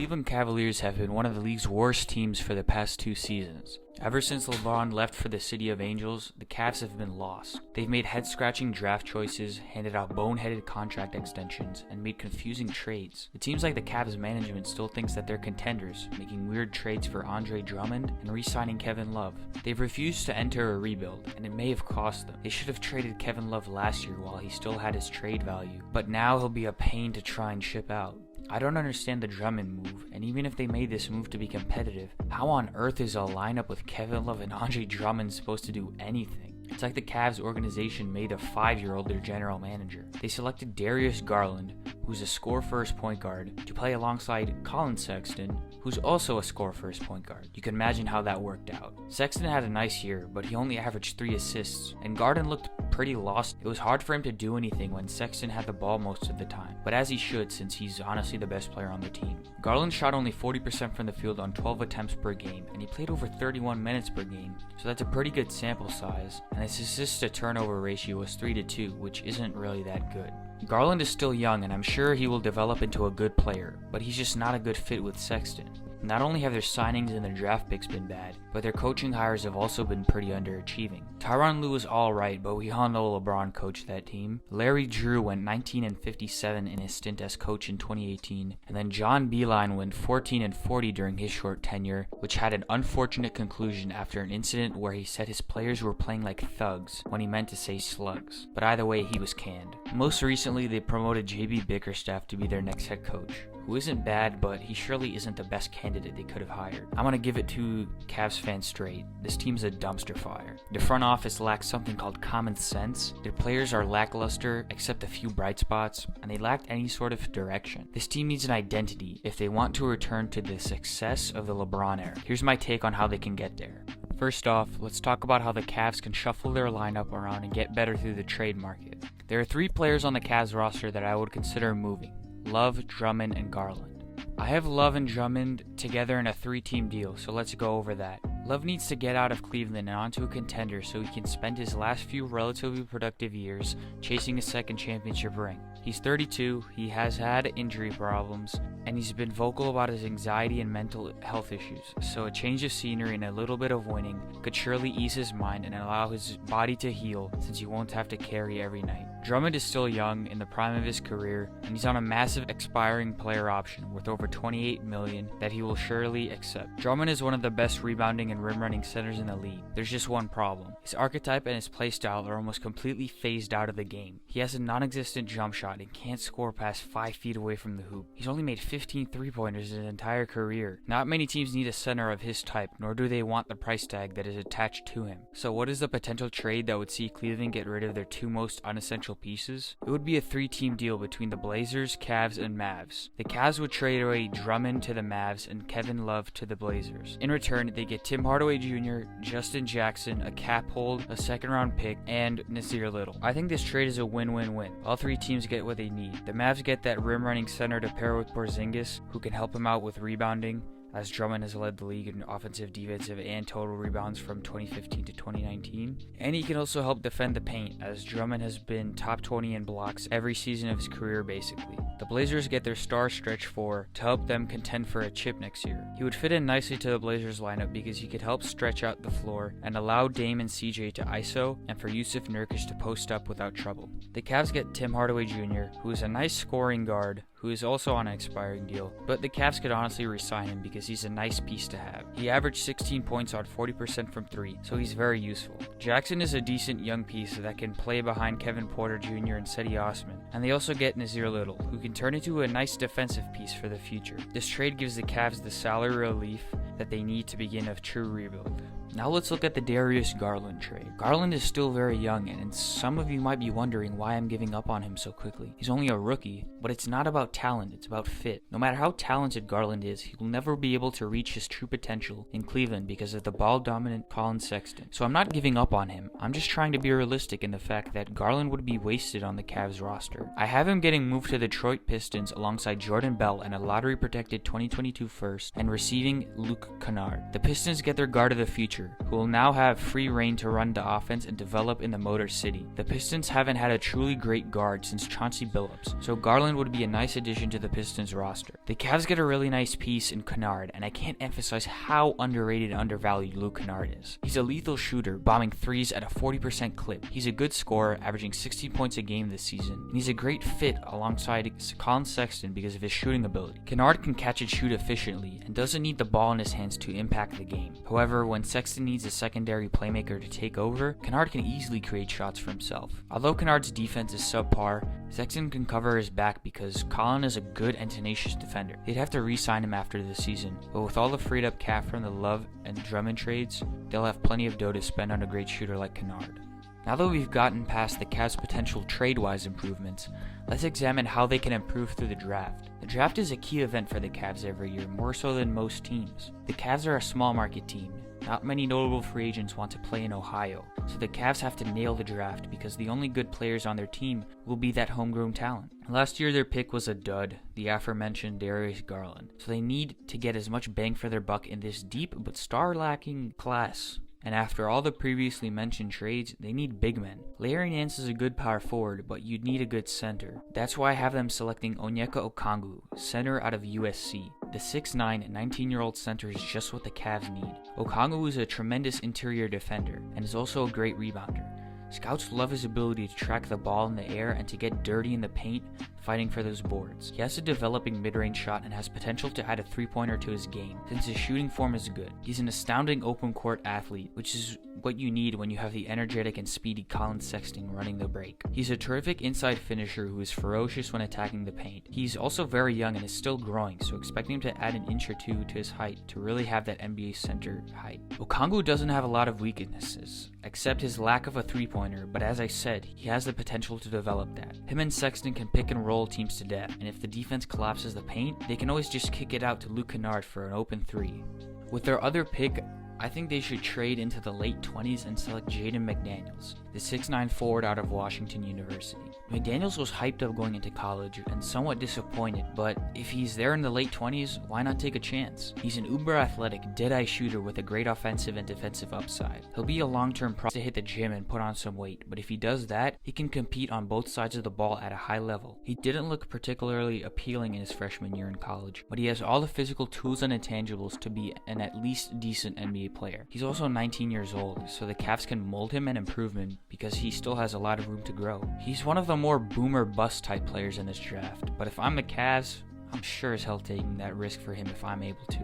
Cleveland Cavaliers have been one of the league's worst teams for the past 2 seasons. Ever since LeBron left for the City of Angels, the Cavs have been lost. They've made head-scratching draft choices, handed out boneheaded contract extensions, and made confusing trades. It seems like the Cavs management still thinks that they're contenders, making weird trades for Andre Drummond and re-signing Kevin Love. They've refused to enter a rebuild, and it may have cost them. They should have traded Kevin Love last year while he still had his trade value, but now he'll be a pain to try and ship out. I don't understand the Drummond move, and even if they made this move to be competitive, how on earth is a lineup with Kevin Love and Andre Drummond supposed to do anything? It's like the Cavs organization made a 5-year-old their general manager. They selected Darius Garland, who's a score-first point guard, to play alongside Colin Sexton, who's also a score-first point guard. You can imagine how that worked out. Sexton had a nice year, but he only averaged 3 assists, and Garland looked pretty lost. It was hard for him to do anything when Sexton had the ball most of the time, but as he should since he's honestly the best player on the team. Garland shot only 40% from the field on 12 attempts per game, and he played over 31 minutes per game, so that's a pretty good sample size, and his assist to turnover ratio was 3-2, which isn't really that good. Garland is still young, and I'm sure he will develop into a good player, but he's just not a good fit with Sexton. Not only have their signings and their draft picks been bad, but their coaching hires have also been pretty underachieving. Tyronn Lue is alright, but we all know LeBron coached that team. Larry Drew went 19-57 in his stint as coach in 2018, and then John Beilein went 14-40 during his short tenure, which had an unfortunate conclusion after an incident where he said his players were playing like thugs when he meant to say slugs. But either way, he was canned. Most recently, they promoted JB Bickerstaff to be their next head coach, who isn't bad, but he surely isn't the best candidate they could have hired. I'm gonna give it to Cavs fans straight. This team's a dumpster fire. The front office lacks something called common sense. Their players are lackluster, except a few bright spots, and they lacked any sort of direction. This team needs an identity if they want to return to the success of the LeBron era. Here's my take on how they can get there. First off, let's talk about how the Cavs can shuffle their lineup around and get better through the trade market. There are 3 players on the Cavs roster that I would consider moving: Love, Drummond, and Garland. I have Love and Drummond together in a 3-team deal, so let's go over that. Love needs to get out of Cleveland and onto a contender so he can spend his last few relatively productive years chasing a second championship ring. He's 32, he has had injury problems, and he's been vocal about his anxiety and mental health issues, so a change of scenery and a little bit of winning could surely ease his mind and allow his body to heal since he won't have to carry every night. Drummond is still young, in the prime of his career, and he's on a massive expiring player option worth over $28 million that he will surely accept. Drummond is one of the best rebounding and rim-running centers in the league. There's just one problem. His archetype and his playstyle are almost completely phased out of the game. He has a non-existent jump shot and can't score past 5 feet away from the hoop. He's only made 15 3-pointers in his entire career. Not many teams need a center of his type, nor do they want the price tag that is attached to him. So what is the potential trade that would see Cleveland get rid of their 2 most unessential pieces? It would be a 3-team deal between the Blazers, Cavs, and Mavs. The Cavs would trade away Drummond to the Mavs and Kevin Love to the Blazers. In return, they get Tim Hardaway Jr., Justin Jackson, a cap hold, a 2nd-round pick, and Nasir Little. I think this trade is a win-win-win. All 3 teams get what they need. The Mavs get that rim-running center to pair with Porzingis, who can help him out with rebounding, as Drummond has led the league in offensive, defensive, and total rebounds from 2015 to 2019. And he can also help defend the paint, as Drummond has been top 20 in blocks every season of his career basically. The Blazers get their star stretch 4 to help them contend for a chip next year. He would fit in nicely to the Blazers lineup because he could help stretch out the floor and allow Dame and CJ to ISO and for Yusuf Nurkic to post up without trouble. The Cavs get Tim Hardaway Jr., who is a nice scoring guard who is also on an expiring deal, but the Cavs could honestly re-sign him because he's a nice piece to have. He averaged 16 points on 40% from 3, so he's very useful. Jackson is a decent young piece that can play behind Kevin Porter Jr. and Cedi Osman, and they also get Nasir Little, who can turn into a nice defensive piece for the future. This trade gives the Cavs the salary relief that they need to begin a true rebuild. Now let's look at the Darius Garland trade. Garland is still very young, and some of you might be wondering why I'm giving up on him so quickly. He's only a rookie, but it's not about talent, it's about fit. No matter how talented Garland is, he will never be able to reach his true potential in Cleveland because of the ball-dominant Colin Sexton. So I'm not giving up on him, I'm just trying to be realistic in the fact that Garland would be wasted on the Cavs roster. I have him getting moved to the Detroit Pistons alongside Jordan Bell and a lottery-protected 2022 first, and receiving Luke Kennard. The Pistons get their guard of the future, future, who will now have free reign to run the offense and develop in the Motor City. The Pistons haven't had a truly great guard since Chauncey Billups, so Garland would be a nice addition to the Pistons roster. The Cavs get a really nice piece in Kennard, and I can't emphasize how underrated and undervalued Luke Kennard is. He's a lethal shooter, bombing threes at a 40% clip. He's a good scorer, averaging 60 points a game this season, and he's a great fit alongside Colin Sexton because of his shooting ability. Kennard can catch and shoot efficiently and doesn't need the ball in his hands to impact the game. However, when Sexton needs a secondary playmaker to take over, Kennard can easily create shots for himself. Although Kennard's defense is subpar, Sexton can cover his back because Colin is a good and tenacious defender. They'd have to re-sign him after the season, but with all the freed up cap from the Love and Drummond trades, they'll have plenty of dough to spend on a great shooter like Kennard. Now that we've gotten past the Cavs' potential trade-wise improvements, let's examine how they can improve through the draft. The draft is a key event for the Cavs every year, more so than most teams. The Cavs are a small market team. Not many notable free agents want to play in Ohio, so the Cavs have to nail the draft because the only good players on their team will be that homegrown talent. Last year their pick was a dud, the aforementioned Darius Garland, so they need to get as much bang for their buck in this deep but star-lacking class. And after all the previously mentioned trades, they need big men. Larry Nance is a good power forward, but you'd need a good center. That's why I have them selecting Onyeka Okongwu, center out of USC. The 6'9", 19-year-old center is just what the Cavs need. Okongwu is a tremendous interior defender, and is also a great rebounder. Scouts love his ability to track the ball in the air and to get dirty in the paint, fighting for those boards. He has a developing mid-range shot and has potential to add a three-pointer to his game, since his shooting form is good. He's an astounding open-court athlete, which is what you need when you have the energetic and speedy Colin Sexton running the break. He's a terrific inside finisher who is ferocious when attacking the paint. He's also very young and is still growing, so expect him to add an inch or two to his height to really have that NBA center height. Okongwu doesn't have a lot of weaknesses, except his lack of a three-pointer, but as I said, he has the potential to develop that. Him and Sexton can pick and roll teams to death, and if the defense collapses the paint, they can always just kick it out to Luke Kennard for an open three. With their other pick, I think they should trade into the late 20s and select Jaden McDaniels, the 6'9" forward out of Washington University. McDaniels was hyped up going into college and somewhat disappointed, but if he's there in the late 20s, why not take a chance? He's an uber athletic, dead-eye shooter with a great offensive and defensive upside. He'll be a long-term prospect to hit the gym and put on some weight, but if he does that, he can compete on both sides of the ball at a high level. He didn't look particularly appealing in his freshman year in college, but he has all the physical tools and intangibles to be an at least decent NBA player. He's also 19 years old, so the Cavs can mold him and improve him because he still has a lot of room to grow. He's one of the more boomer bust type players in this draft, but if I'm the Cavs, I'm sure as hell taking that risk for him if I'm able to.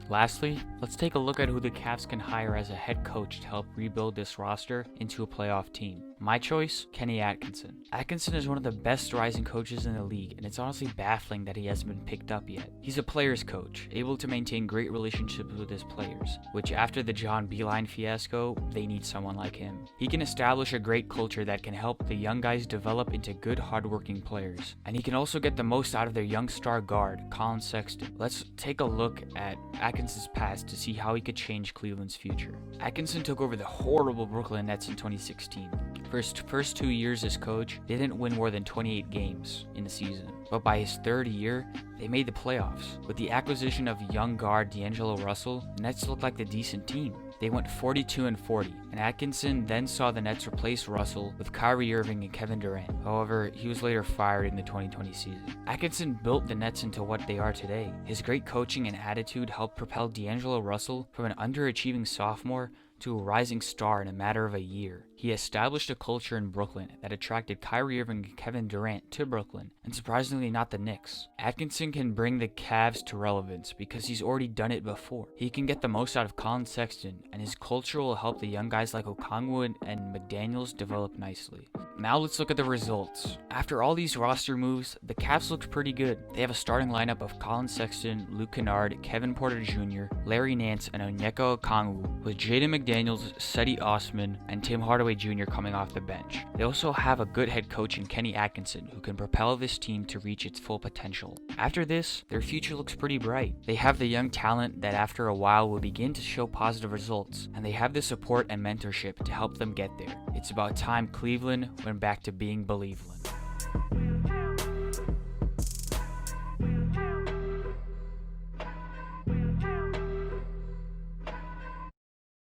Lastly, let's take a look at who the Cavs can hire as a head coach to help rebuild this roster into a playoff team. My choice, Kenny Atkinson. Atkinson is one of the best rising coaches in the league, and it's honestly baffling that he hasn't been picked up yet. He's a player's coach, able to maintain great relationships with his players, which after the John Beilein fiasco, they need someone like him. He can establish a great culture that can help the young guys develop into good, hardworking players, and he can also get the most out of their young star guard, Colin Sexton. Let's take a look at Atkinson's past to see how he could change Cleveland's future. Atkinson took over the horrible Brooklyn Nets in 2016. First 2 years as coach, they didn't win more than 28 games in the season. But by his third year, they made the playoffs. With the acquisition of young guard D'Angelo Russell, the Nets looked like the decent team. They went 42-40, and Atkinson then saw the Nets replace Russell with Kyrie Irving and Kevin Durant. However, he was later fired in the 2020 season. Atkinson built the Nets into what they are today. His great coaching and attitude helped propel D'Angelo Russell from an underachieving sophomore to a rising star in a matter of a year. He established a culture in Brooklyn that attracted Kyrie Irving and Kevin Durant to Brooklyn, and surprisingly not the Knicks. Atkinson can bring the Cavs to relevance because he's already done it before. He can get the most out of Colin Sexton, and his culture will help the young guys like Okongwu and McDaniels develop nicely. Now let's look at the results. After all these roster moves, the Cavs looked pretty good. They have a starting lineup of Colin Sexton, Luke Kennard, Kevin Porter Jr., Larry Nance, and Onyeka Okongwu, with Jaden McDaniels, Cedi Osman, and Tim Hardaway Jr. coming off the bench. They also have a good head coach in Kenny Atkinson who can propel this team to reach its full potential. After this, their future looks pretty bright. They have the young talent that after a while will begin to show positive results, and they have the support and mentorship to help them get there. It's about time Cleveland went back to being Believeland.